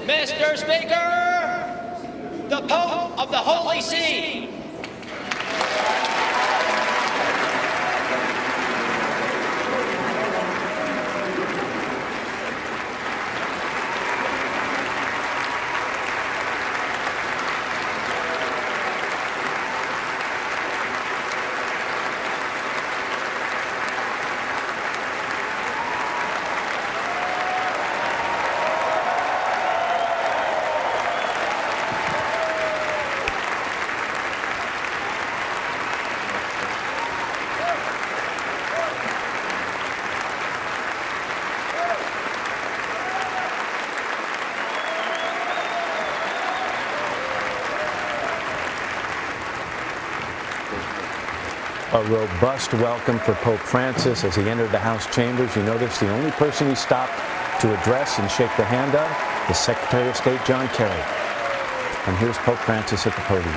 Mr. Speaker, the Pope of the Holy See. A robust welcome for Pope Francis as he entered the House chambers. You notice the only person he stopped to address and shake the hand of is Secretary of State John Kerry. And here's Pope Francis at the podium.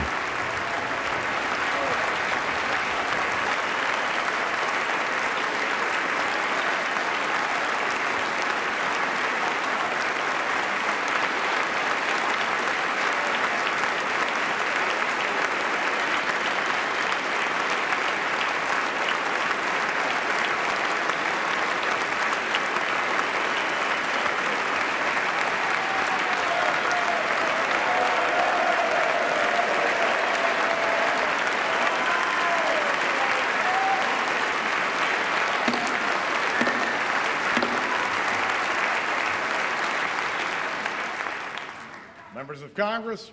Members of Congress,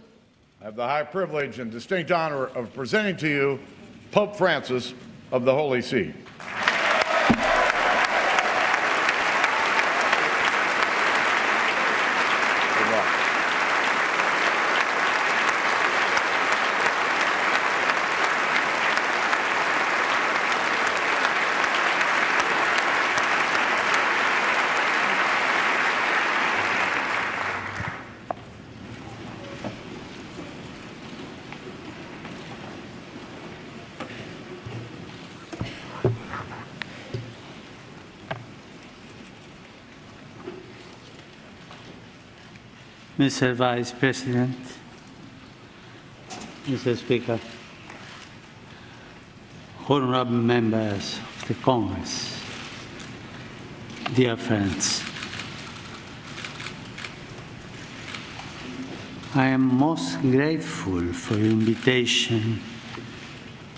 I have the high privilege and distinct honor of presenting to you Pope Francis of the Holy See. Mr. Vice President, Mr. Speaker, honorable members of the Congress, dear friends, I am most grateful for your invitation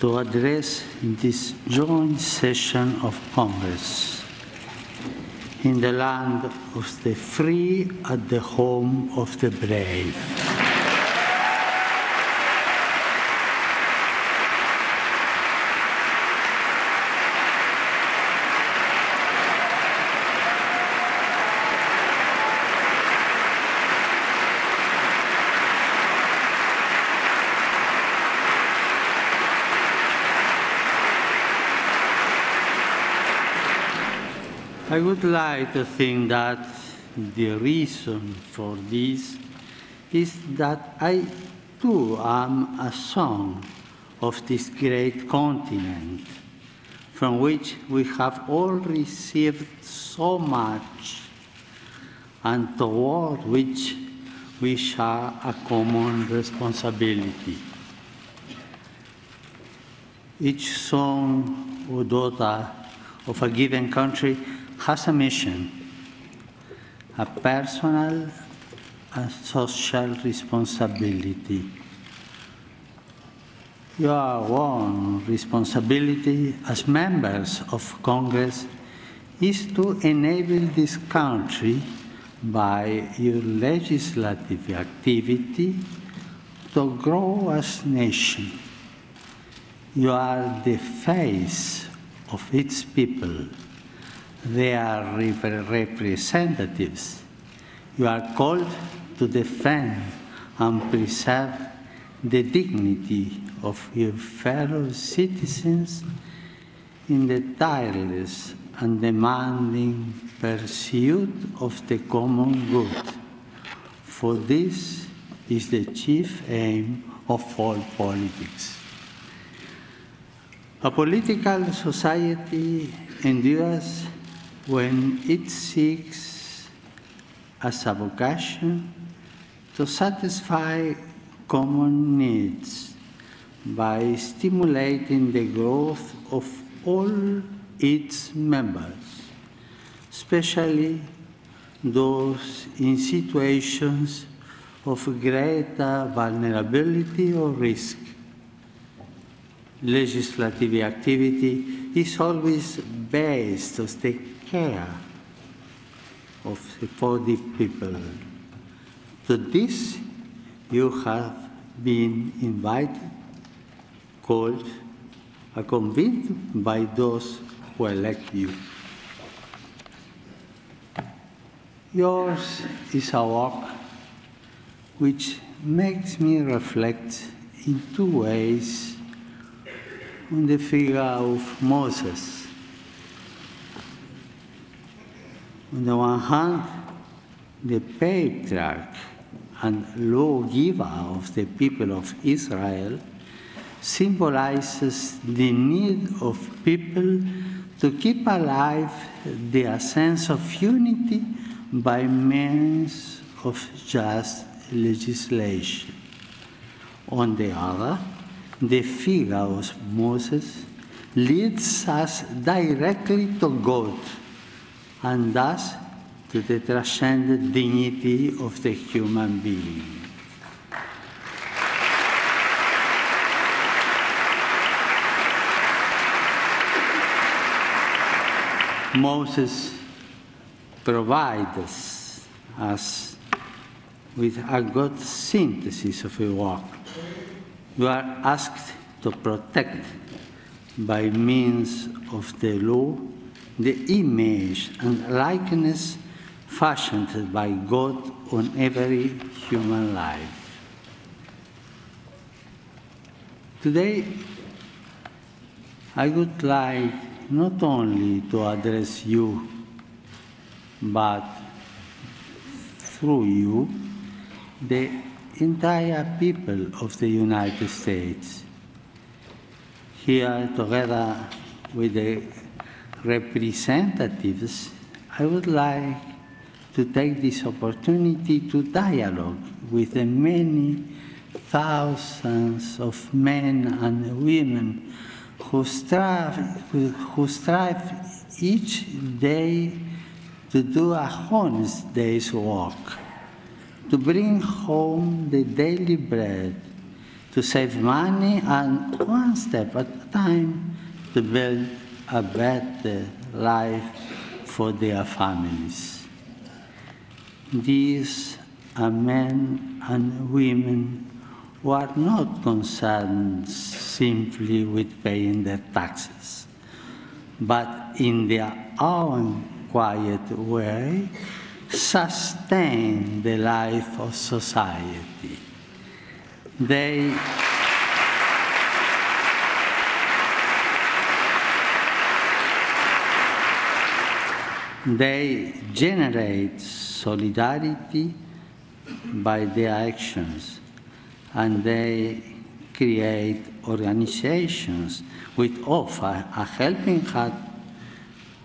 to address this joint session of Congress in the land of the free at the home of the brave. I would like to think that the reason for this is that I too am a son of this great continent from which we have all received so much and toward which we share a common responsibility. Each son or daughter of a given country has a mission, a personal and social responsibility. Your own responsibility as members of Congress is to enable this country by your legislative activity to grow as a nation. You are the face of its people. They are representatives. You are called to defend and preserve the dignity of your fellow citizens in the tireless and demanding pursuit of the common good. For this is the chief aim of all politics. A political society endures when it seeks as a vocation to satisfy common needs by stimulating the growth of all its members, especially those in situations of greater vulnerability or risk. Legislative activity is always based on the care for the people. To this, you have been invited, called, convened by those who elect you. Yours is a walk which makes me reflect in two ways on the figure of Moses. On the one hand, the patriarch and lawgiver of the people of Israel symbolizes the need of people to keep alive their sense of unity by means of just legislation. On the other, the figure of Moses leads us directly to God and thus to the transcendent dignity of the human being. Moses provides us with a good synthesis of a walk. You are asked to protect, by means of the law, the image and likeness fashioned by God on every human life. Today, I would like not only to address you, but through you, the entire people of the United States. Here, together with the representatives, I would like to take this opportunity to dialogue with the many thousands of men and women who strive each day to do a honest day's work, to bring home the daily bread, to save money, and one step at a time to build a better life for their families. These are men and women who are not concerned simply with paying their taxes, but in their own quiet way, sustain the life of society. They generate solidarity by their actions, and they create organizations which offer a helping hand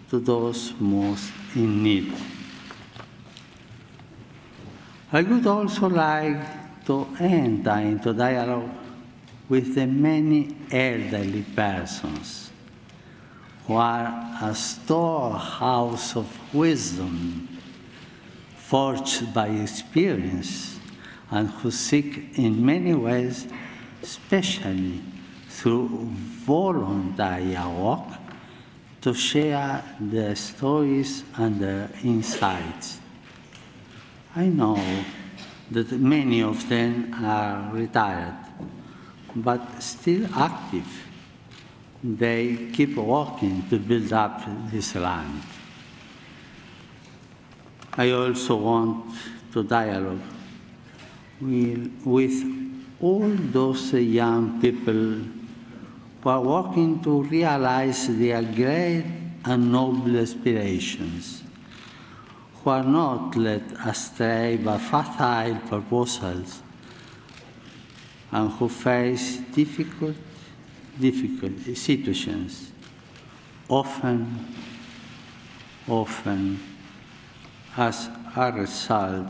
to those most in need. I would also like to enter into dialogue with the many elderly persons who are a storehouse of wisdom forged by experience and who seek in many ways, especially through voluntary work, to share their stories and their insights. I know that many of them are retired, but still active. They keep working to build up this land. I also want to dialogue with all those young people who are working to realize their great and noble aspirations, who are not led astray by facile proposals, and who face difficult situations, often as a result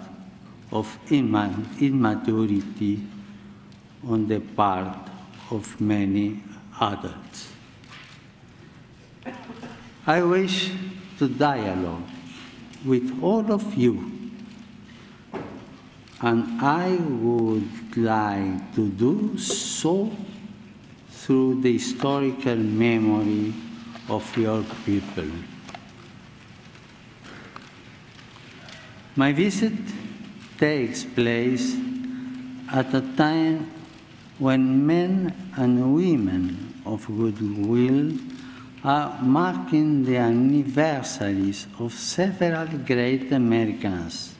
of immaturity on the part of many adults. I wish to dialogue with all of you, and I would like to do so through the historical memory of your people. My visit takes place at a time when men and women of goodwill are marking the anniversaries of several great Americans.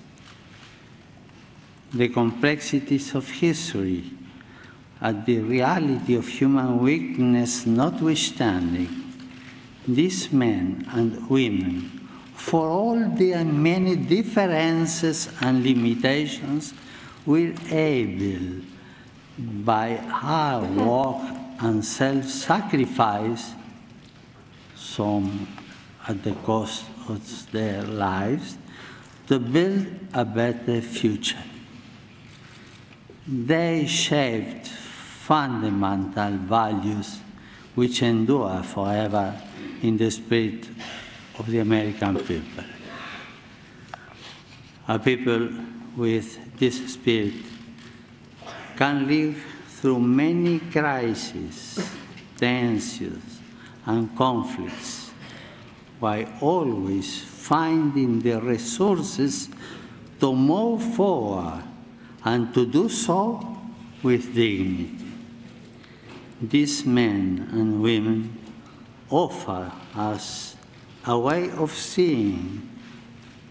The complexities of history and the reality of human weakness notwithstanding, these men and women, for all their many differences and limitations, were able, by hard work and self-sacrifice, some at the cost of their lives, to build a better future. They shaped fundamental values which endure forever in the spirit of the American people. A people with this spirit can live through many crises, tensions, and conflicts, while always finding the resources to move forward and to do so with dignity. These men and women offer us a way of seeing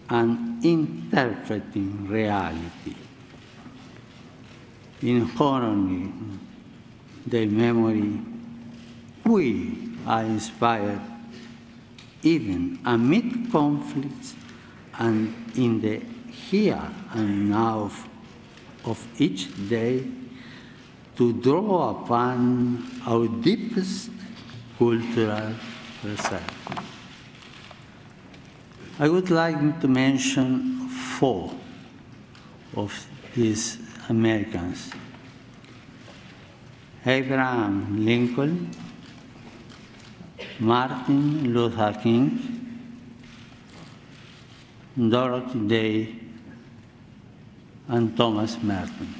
and interpreting reality. In honoring their memory, we are inspired even amid conflicts and in the here and now of each day to draw upon our deepest cultural reserve. I would like to mention 4 of these Americans: Abraham Lincoln, Martin Luther King, Dorothy Day, and Thomas Merton.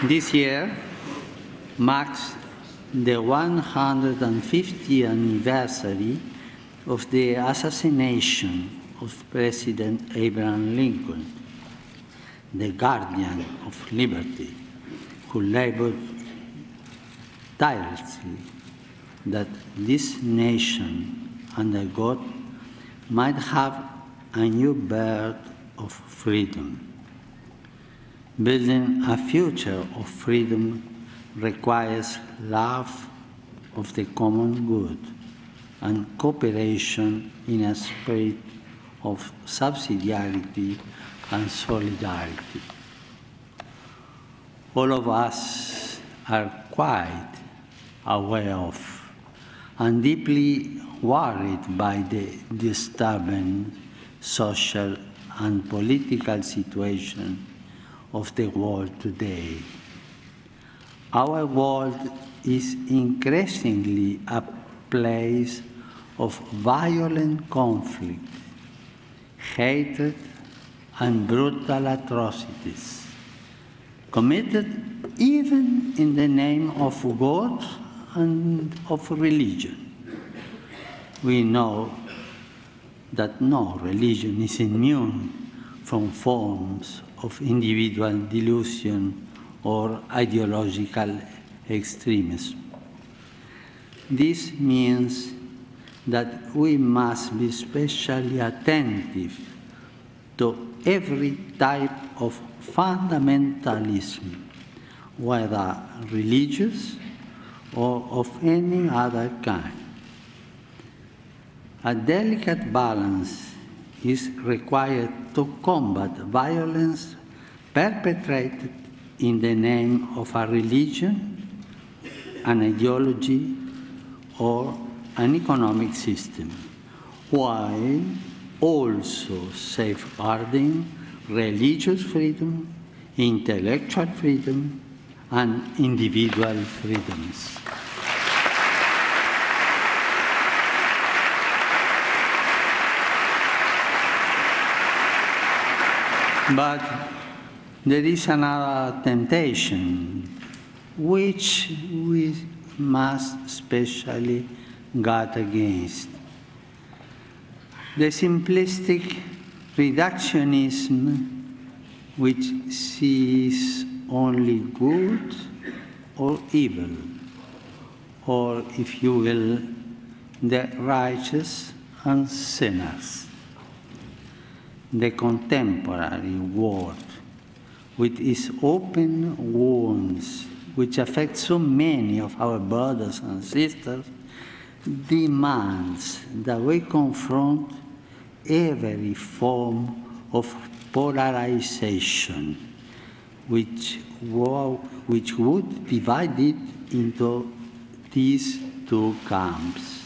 This year marks the 150th anniversary of the assassination of President Abraham Lincoln, the guardian of liberty, who labored tirelessly that this nation under God might have a new birth of freedom. Building a future of freedom requires love of the common good and cooperation in a spirit of subsidiarity and solidarity. All of us are quite aware of and deeply worried by the disturbing social and political situation of the world today. Our world is increasingly a place of violent conflict, hatred, and brutal atrocities, committed even in the name of God and of religion. We know that no religion is immune from forms of individual delusion or ideological extremism. This means that we must be especially attentive to every type of fundamentalism, whether religious or of any other kind. A delicate balance is required to combat violence perpetrated in the name of a religion an ideology or an economic system, while also safeguarding religious freedom, intellectual freedom, and individual freedoms. But there is another temptation which we must especially guard against. The simplistic reductionism which sees only good or evil, or, if you will, the righteous and sinners. The contemporary world, with its open wounds, which affect so many of our brothers and sisters, demands that we confront every form of polarization, which would divide it into these two camps.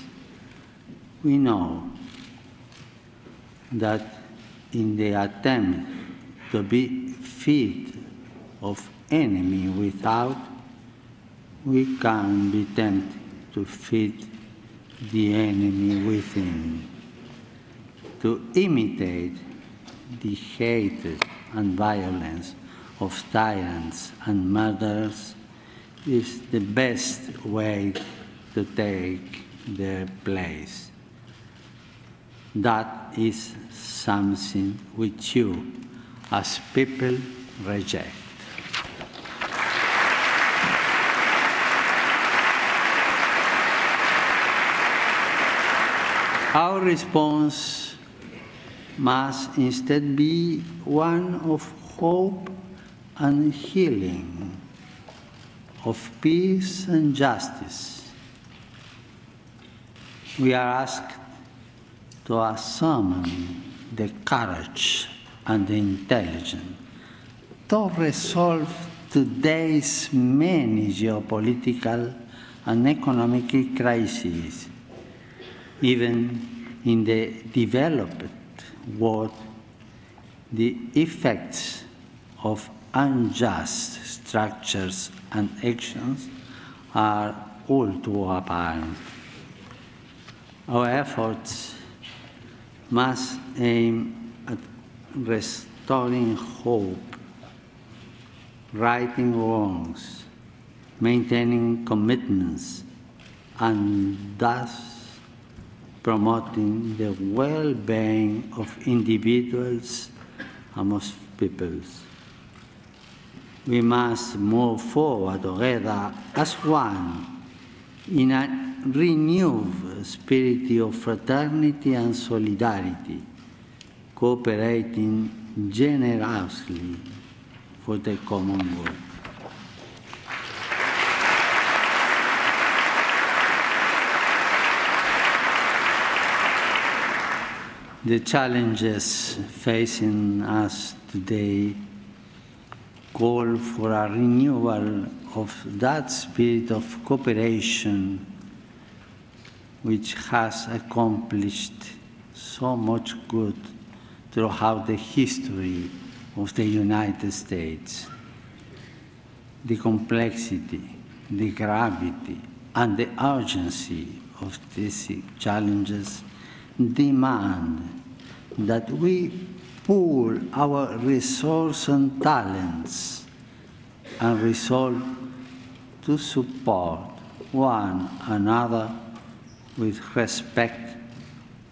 We know that in the attempt to be fit of enemy without, we can be tempted to feed the enemy within, to imitate the hatred and violence of tyrants and murderers is the best way to take their place. That is something which you, as people, reject. Our response must instead be one of hope and healing, of peace and justice. We are asked to summon the courage and the intelligence to resolve today's many geopolitical and economic crises. Even in the developed world, the effects of unjust structures and actions are all too apparent. Our efforts must aim at restoring hope, righting wrongs, maintaining commitments, and thus promoting the well-being of individuals and of peoples. We must move forward together as one in a renewed spirit of fraternity and solidarity, cooperating generously for the common good. The challenges facing us today call for a renewal of that spirit of cooperation which has accomplished so much good throughout the history of the United States. The complexity, the gravity, and the urgency of these challenges demand that we pool our resources and talents and resolve to support one another with respect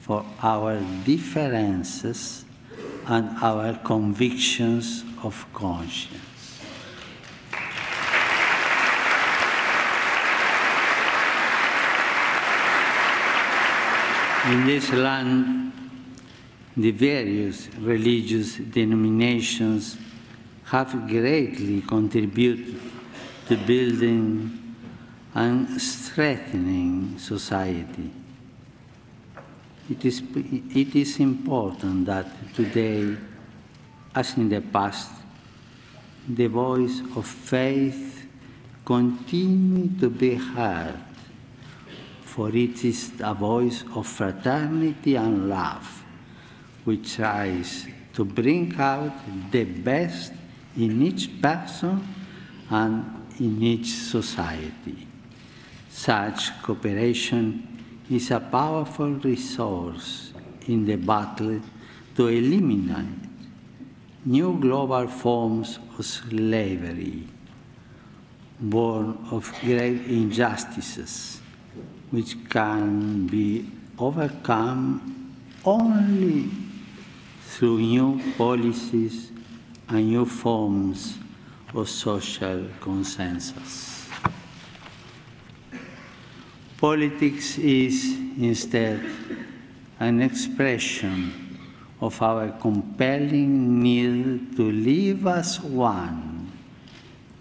for our differences and our convictions of conscience. In this land, the various religious denominations have greatly contributed to building and strengthening society. It is important that today, as in the past, the voice of faith continue to be heard, for it is a voice of fraternity and love, which tries to bring out the best in each person and in each society. Such cooperation is a powerful resource in the battle to eliminate new global forms of slavery, born of great injustices, which can be overcome only through new policies and new forms of social consensus. Politics is instead an expression of our compelling need to live as one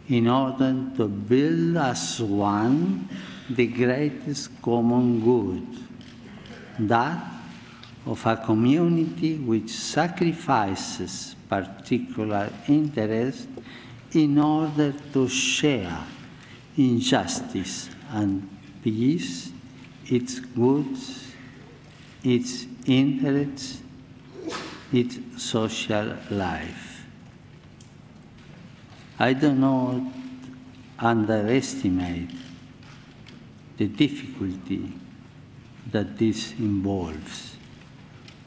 in order to build as one the greatest common good, that of a community which sacrifices particular interests in order to share injustice and peace, its goods, its interests, its social life. I do not underestimate the difficulty that this involves,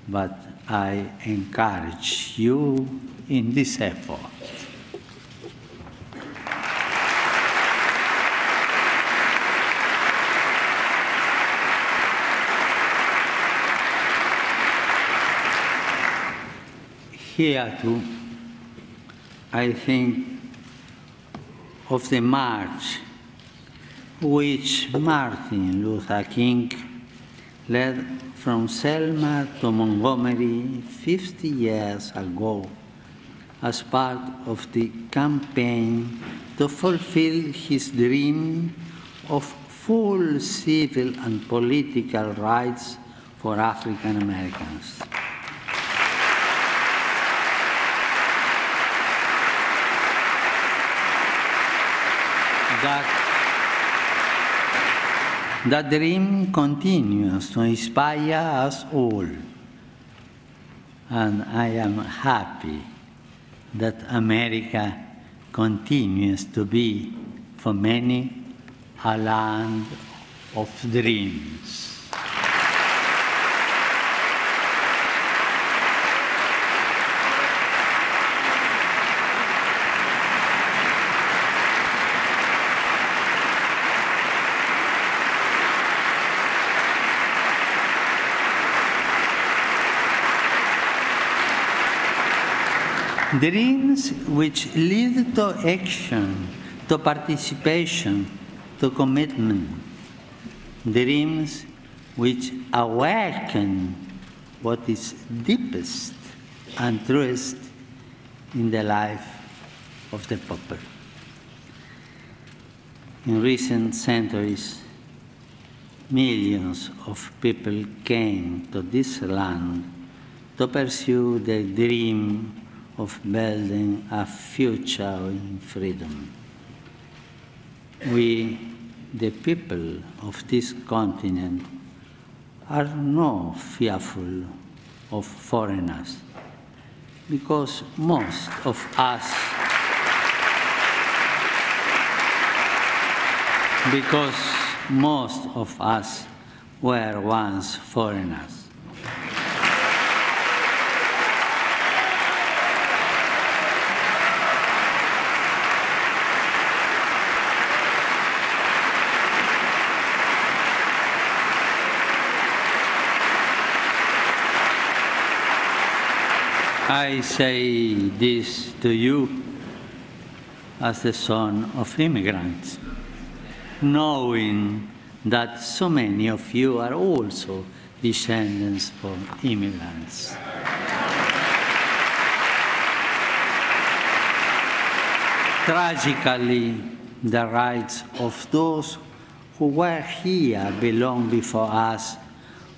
but I encourage you in this effort. Here too, I think of the march which Martin Luther King led from Selma to Montgomery 50 years ago as part of the campaign to fulfill his dream of full civil and political rights for African Americans. That dream continues to inspire us all, and I am happy that America continues to be, for many, a land of dreams. Dreams which lead to action, to participation, to commitment. Dreams which awaken what is deepest and truest in the life of the people. In recent centuries, millions of people came to this land to pursue the dream of building a future in freedom. We, the people of this continent, are not fearful of foreigners, because most of us were once foreigners. I say this to you as the son of immigrants, knowing that so many of you are also descendants of immigrants. Tragically, the rights of those who were here long before us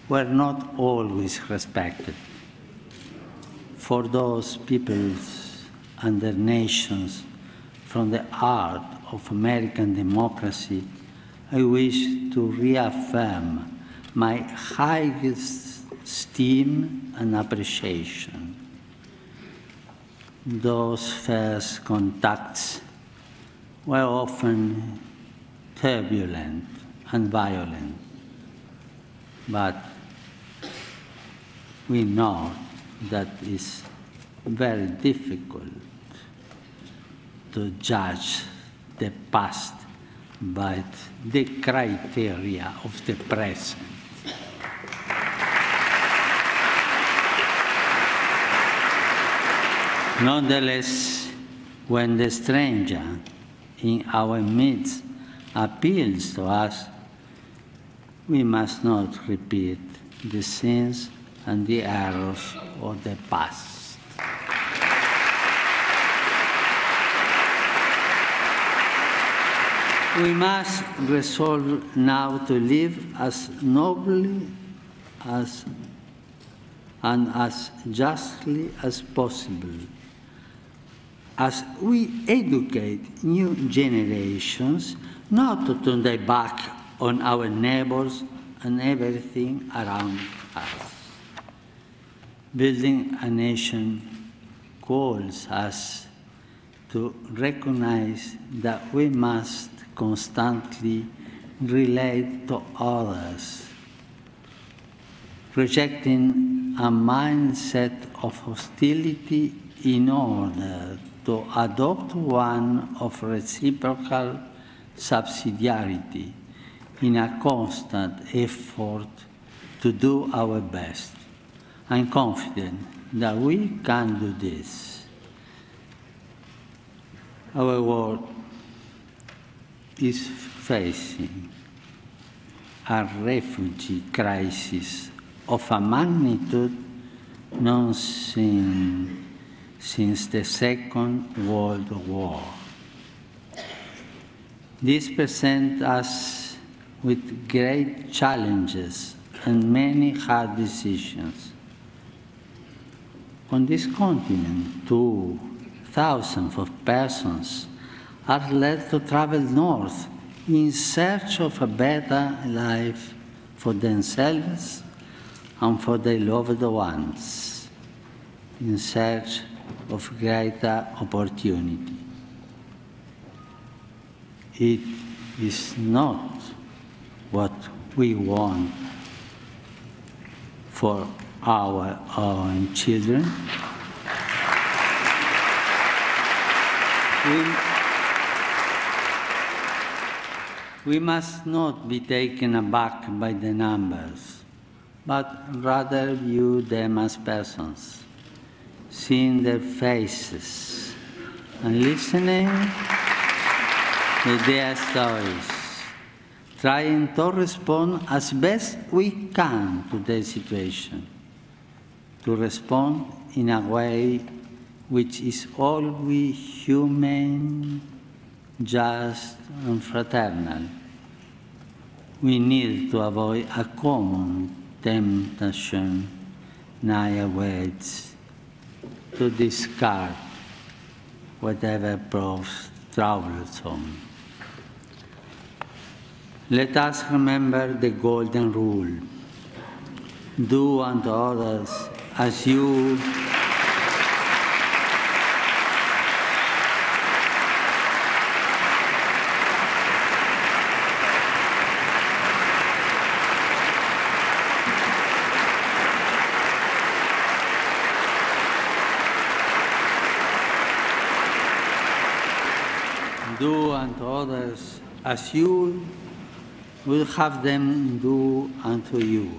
were not always respected. For those peoples and their nations, from the heart of American democracy, I wish to reaffirm my highest esteem and appreciation. Those first contacts were often turbulent and violent, but we know that it's very difficult to judge the past by the criteria of the present. Nonetheless, when the stranger in our midst appeals to us, we must not repeat the sins and the errors of the past. We must resolve now to live as nobly and as justly as possible, as we educate new generations not to turn their back on our neighbors and everything around us. Building a nation calls us to recognize that we must constantly relate to others, rejecting a mindset of hostility in order to adopt one of reciprocal subsidiarity in a constant effort to do our best. I'm confident that we can do this. Our world is facing a refugee crisis of a magnitude known since the Second World War. This presents us with great challenges and many hard decisions. On this continent, thousands of persons are led to travel north in search of a better life for themselves and for their loved ones, in search of greater opportunity. It is not what we want for our own children. We must not be taken aback by the numbers, but rather view them as persons, seeing their faces and listening to their stories, trying to respond as best we can to their situation, to respond in a way which is always humane, just, and fraternal. We need to avoid a common temptation nowadays to discard whatever proves troublesome. Let us remember the golden rule. Do unto others as you do unto others as you will have them do unto you.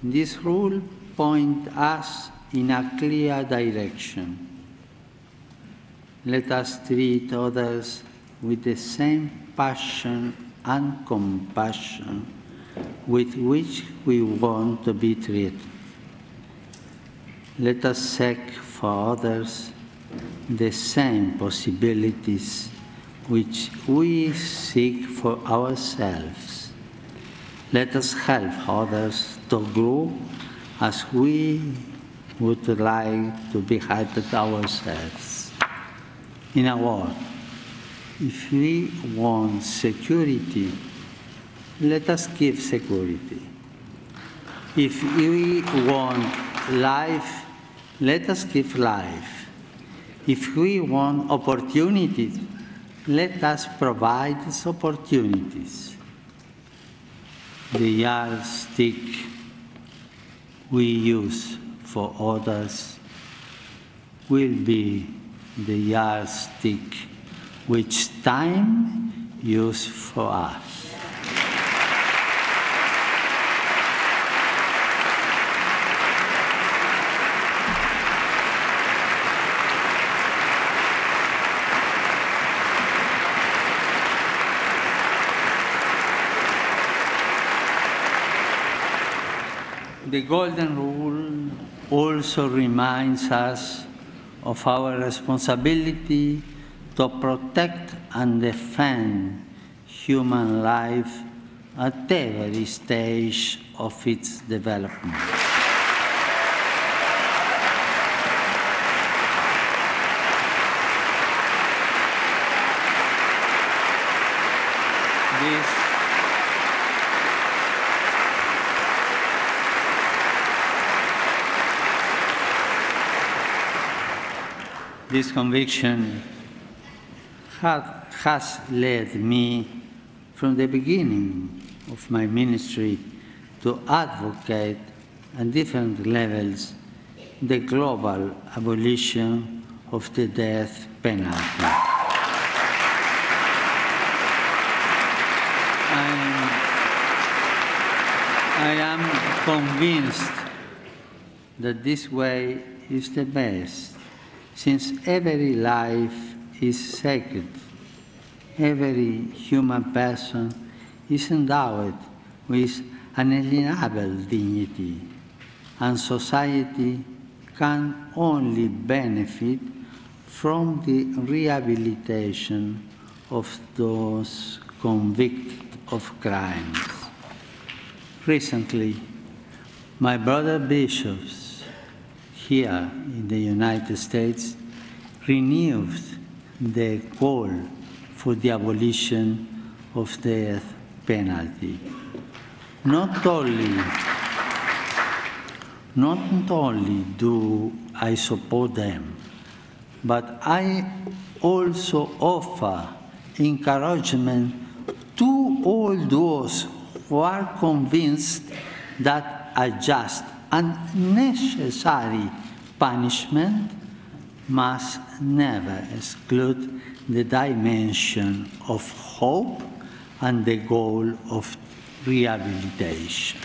This rule points us in a clear direction. Let us treat others with the same passion and compassion with which we want to be treated. Let us seek for others the same possibilities which we seek for ourselves. Let us help others to grow as we would like to be helped ourselves. In a word, if we want security, let us give security. If we want life, let us give life. If we want opportunities, let us provide these opportunities. The yardstick we use for others will be the yardstick which time uses for us. The Golden Rule also reminds us of our responsibility to protect and defend human life at every stage of its development. This conviction has led me from the beginning of my ministry to advocate at different levels the global abolition of the death penalty. I am convinced that this way is the best, since every life is sacred. Every human person is endowed with unalienable dignity, and society can only benefit from the rehabilitation of those convicted of crimes. Recently, my brother bishops here in the United States renewed the call for the abolition of the death penalty. Not only do I support them, but I also offer encouragement to all those who are convinced that a just and necessary punishment must never exclude the dimension of hope and the goal of rehabilitation.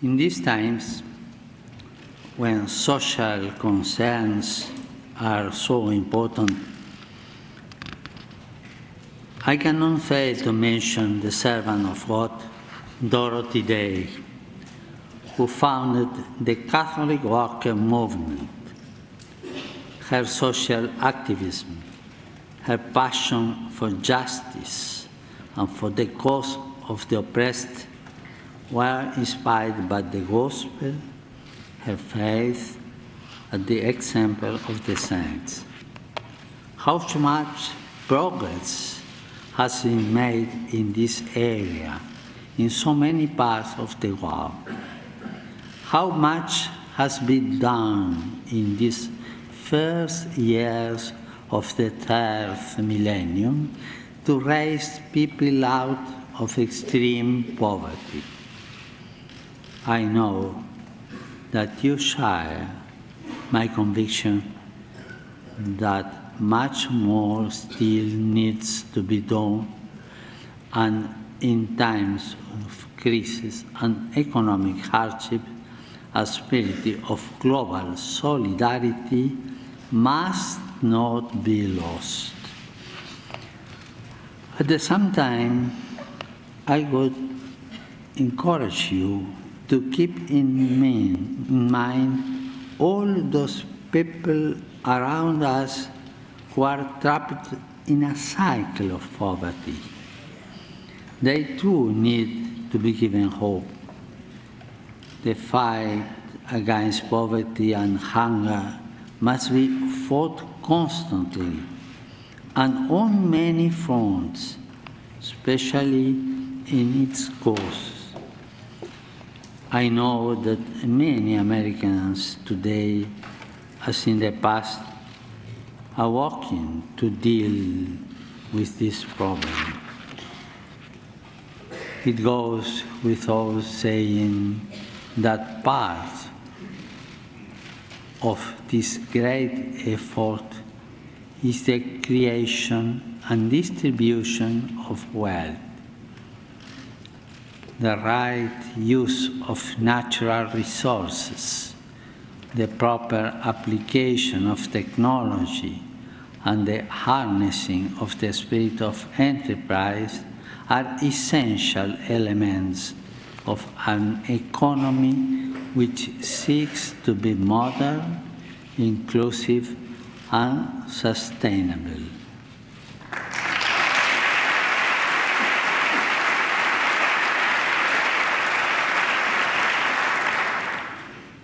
In these times, when social concerns are so important, I cannot fail to mention the servant of God, Dorothy Day, who founded the Catholic Worker Movement. Her social activism, her passion for justice and for the cause of the oppressed were inspired by the gospel, her faith, and the example of the saints. How much progress has been made in this area in so many parts of the world? How much has been done in these first years of the third millennium to raise people out of extreme poverty? I know that you share my conviction that much more still needs to be done, and in times of crisis and economic hardship, a spirit of global solidarity must not be lost. At the same time, I would encourage you to keep in mind all those people around us who are trapped in a cycle of poverty. They too need to be given hope. The fight against poverty and hunger must be fought constantly and on many fronts, especially in its causes. I know that many Americans today, as in the past, are working to deal with this problem. It goes without saying that part of this great effort is the creation and distribution of wealth. The right use of natural resources, the proper application of technology, and the harnessing of the spirit of enterprise are essential elements of an economy which seeks to be modern, inclusive, and sustainable.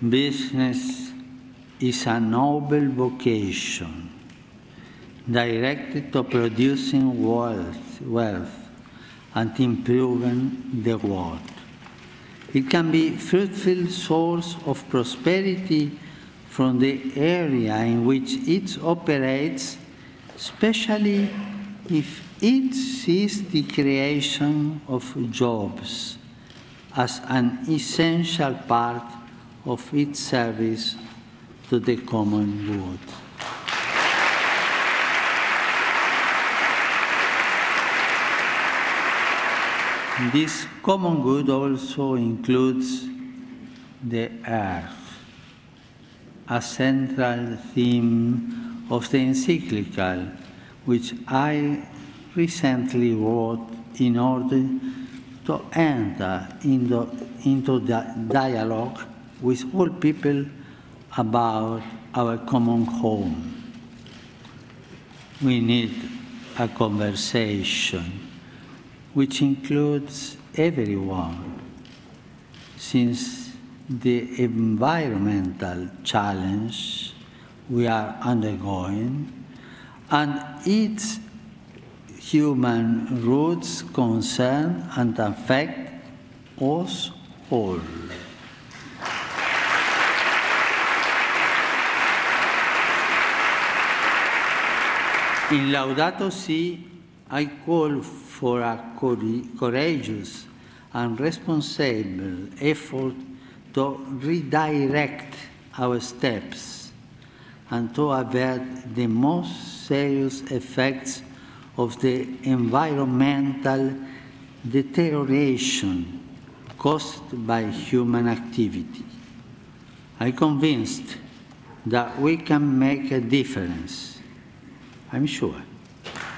Business is a noble vocation directed to producing wealth and improving the world. It can be a fruitful source of prosperity from the area in which it operates, especially if it sees the creation of jobs as an essential part of its service to the common good. This common good also includes the earth, a central theme of the encyclical, which I recently wrote in order to enter into the dialogue with all people about our common home. We need a conversation which includes everyone, since the environmental challenge we are undergoing and its human roots concern and affect us all. In Laudato Si, I call for a courageous and responsible effort to redirect our steps and to avert the most serious effects of the environmental deterioration caused by human activity. I'm convinced that we can make a difference, I'm sure.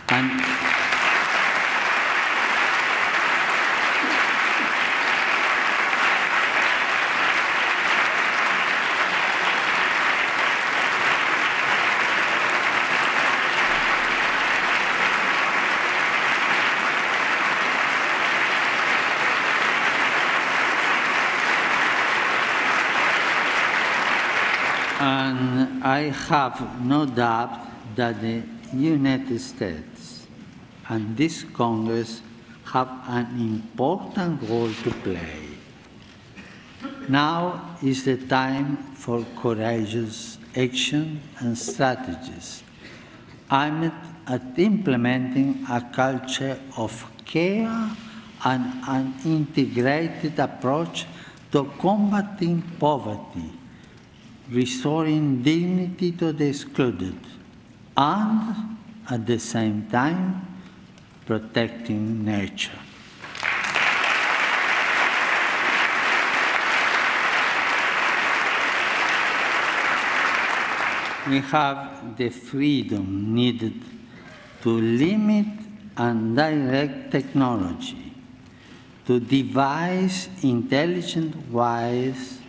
And I have no doubt that the United States and this Congress have an important role to play. Now is the time for courageous action and strategies aimed at implementing a culture of care and an integrated approach to combating poverty, restoring dignity to the excluded, and at the same time, protecting nature. We have the freedom needed to limit and direct technology, to devise intelligent ways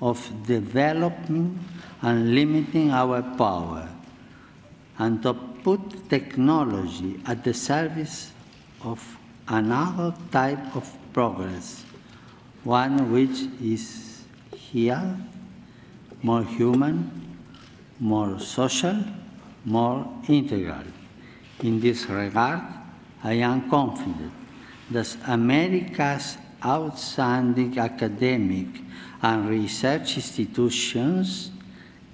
of developing and limiting our power, and to put technology at the service of another type of progress, one which is here, more human, more social, more integral. In this regard, I am confident that America's outstanding academic and research institutions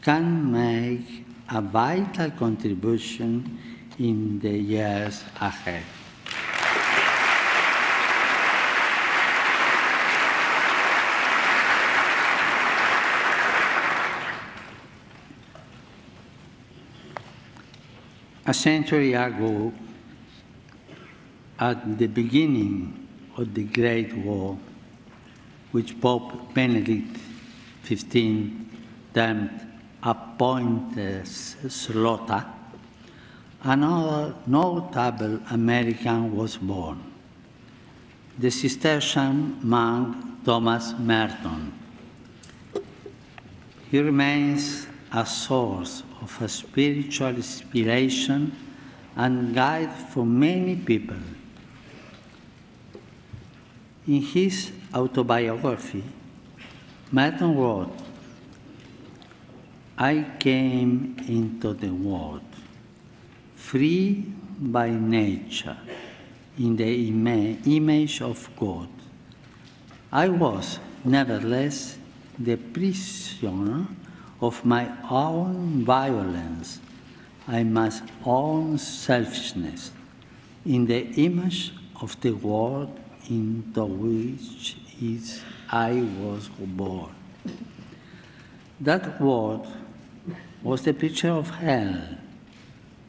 can make a vital contribution in the years ahead. A century ago, at the beginning of the Great War, which Pope Benedict XV termed a pointless slaughter, another notable American was born, the Cistercian monk Thomas Merton. He remains a source of a spiritual inspiration and guide for many people. In his autobiography, Merton wrote, "I came into the world free by nature, in the image of God. I was, nevertheless, the prisoner of my own violence, my own selfishness, in the image of the world into which I was born." That world was the picture of hell,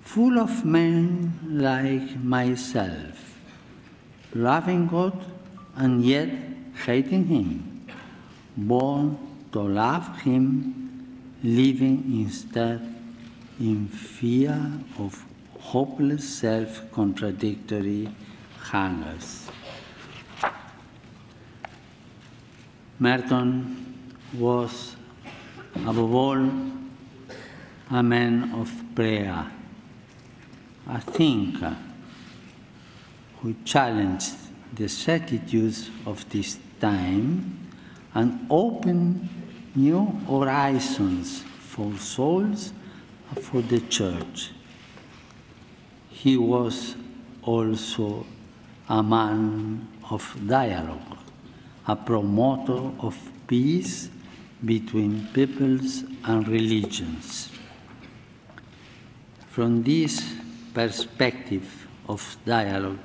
full of men like myself, loving God and yet hating Him, born to love Him, living instead in fear of hopeless self-contradictory hungers. Merton was, above all, a man of prayer, a thinker who challenged the certitudes of this time and opened new horizons for souls and for the Church. He was also a man of dialogue, a promoter of peace between peoples and religions. From this perspective of dialogue,